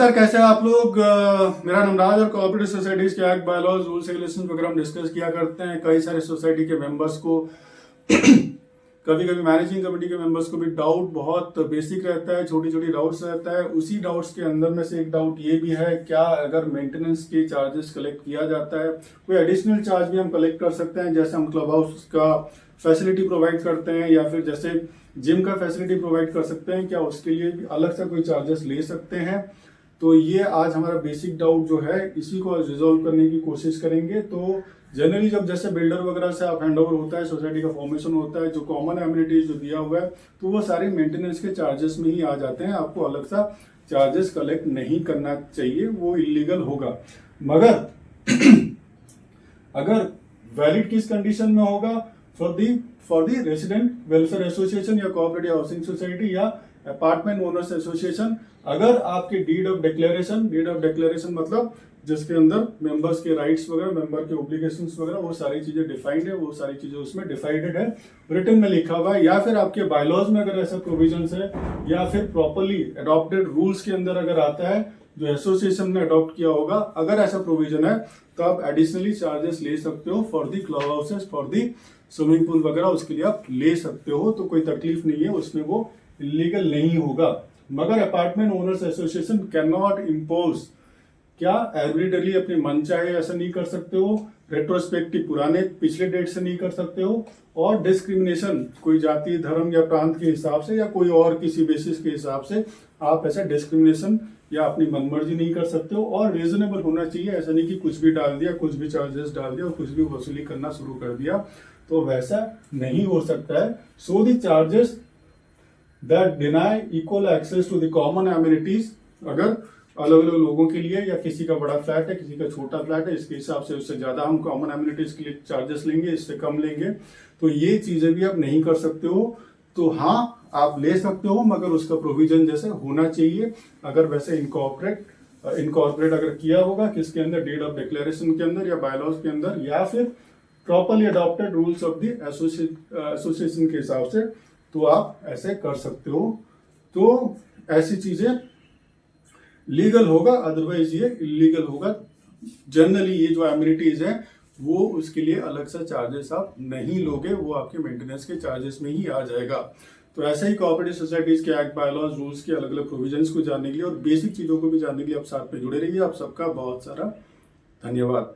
नमस्कार, कैसे हैं आप लोग। मेरा नाम राज और कोऑपरेटिव सोसाइटीज के एक्ट, बायलॉज, रूल्स रेगुलेशन वगैरह हम डिस्कस किया करते हैं। कई सारे सोसाइटी के मेंबर्स को कभी कभी मैनेजिंग कमेटी के मेंबर्स को भी डाउट बहुत बेसिक रहता है, छोटी छोटी डाउट्स रहता है। उसी डाउट्स के अंदर में से एक डाउट ये भी है, क्या अगर मेंटेनेंस के चार्जेस कलेक्ट किया जाता है, कोई एडिशनल चार्ज भी हम कलेक्ट कर सकते हैं। जैसे हम क्लब हाउस का फैसिलिटी प्रोवाइड करते हैं या फिर जैसे जिम का फैसिलिटी प्रोवाइड कर सकते हैं, क्या उसके लिए भी अलग से कोई चार्जेस ले सकते हैं। तो ये आज हमारा बेसिक डाउट जो है, इसी को रिजोल्व करने की कोशिश करेंगे। तो जनरली जब जैसे बिल्डर वगैरह से आप हैंड ओवर होता है, सोसाइटी का फॉर्मेशन होता है, जो कॉमन एमिनिटीज जो दिया हुआ है, तो वो सारे मेंटेनेंस के चार्जेस में ही आ जाते हैं। आपको अलग सा चार्जेस कलेक्ट नहीं करना चाहिए, वो इलीगल होगा। मगर अगर वैलिड किस कंडीशन में होगा, for the resident welfare association या कोऑपरेटिव हाउसिंग सोसाइटी या अपार्टमेंट ओनर्स एसोसिएशन। अगर आपके डीड ऑफ डिक्लेरेशन मतलब जिसके अंदर मेंबर्स के राइट्स वगैरह, मेंबर के ऑब्लिगेशंस वगैरह, वो सारी चीजें डिफाइंड है, वो सारी चीजें उसमें डिफाइडेड है, रिटन में लिखा हुआ है, या फिर आपके बायलॉज में अगर ऐसा प्रोविजंस है, या फिर प्रॉपर्ली अडॉप्टेड रूल्स के अंदर अगर आता है जो एसोसिएशन ने अडॉप्ट किया होगा, अगर ऐसा प्रोविजन है तो आप एडिशनली चार्जेस ले सकते हो for the club houses, for the swimming pool वगैरह, उसके लिए आप ले सकते हो। तो कोई तकलीफ नहीं है, उसमें वो इलीगल नहीं होगा। मगर apartment owners association can not impose, क्या एवरीडेली अपने मन चाहे ऐसा नहीं कर सकते हो, रेट्रोस्पेक्टिव पुराने पिछले डेट से नहीं कर सकते हो, और डिस्क्रिमिनेशन कोई जाति, धर्म या प्रांत के हिसाब से या कोई और किसी बेसिस के हिसाब से आप ऐसा डिस्क्रिमिनेशन या अपनी मनमर्जी नहीं कर सकते हो। और रीजनेबल होना चाहिए, ऐसा नहीं कि कुछ भी डाल दिया, कुछ भी चार्जेस डाल दिया और कुछ भी वसूली करना शुरू कर दिया, तो वैसा नहीं हो सकता है। So the charges that deny equal access to the common amenities, अगर अलग अलग लोगों के लिए या किसी का बड़ा फ्लैट है, किसी का छोटा फ्लैट है, इसके हिसाब से उससे ज्यादा हम कॉमन एमिनिटीज के लिए चार्जेस लेंगे, इससे कम लेंगे, तो ये चीजें भी आप नहीं कर सकते हो। तो हाँ, आप ले सकते हो, मगर उसका प्रोविजन जैसे होना चाहिए। अगर वैसे इनकॉर्पोरेट अगर किया होगा किसके अंदर, डीड ऑफ डिक्लेरेशन के अंदर या बायलॉज के अंदर, या फिर properly adopted rules of the association के हिसाब से, तो आप ऐसे कर सकते हो। तो ऐसी चीजें लीगल होगा, अदरवाइज ये इलीगल होगा। जनरली ये जो एमिनिटीज है वो उसके लिए अलग सा चार्जेस आप नहीं लोगे, वो आपके मेंटेनेंस के चार्जेस में ही आ जाएगा। तो ऐसे ही कोऑपरेटिव सोसाइटीज के एक्ट, बायलॉज, रूल्स के अलग अलग प्रोविजंस को जानने के लिए और बेसिक चीजों को भी जानने के लिए आप साथ में जुड़े रहिए। आप सबका बहुत सारा धन्यवाद।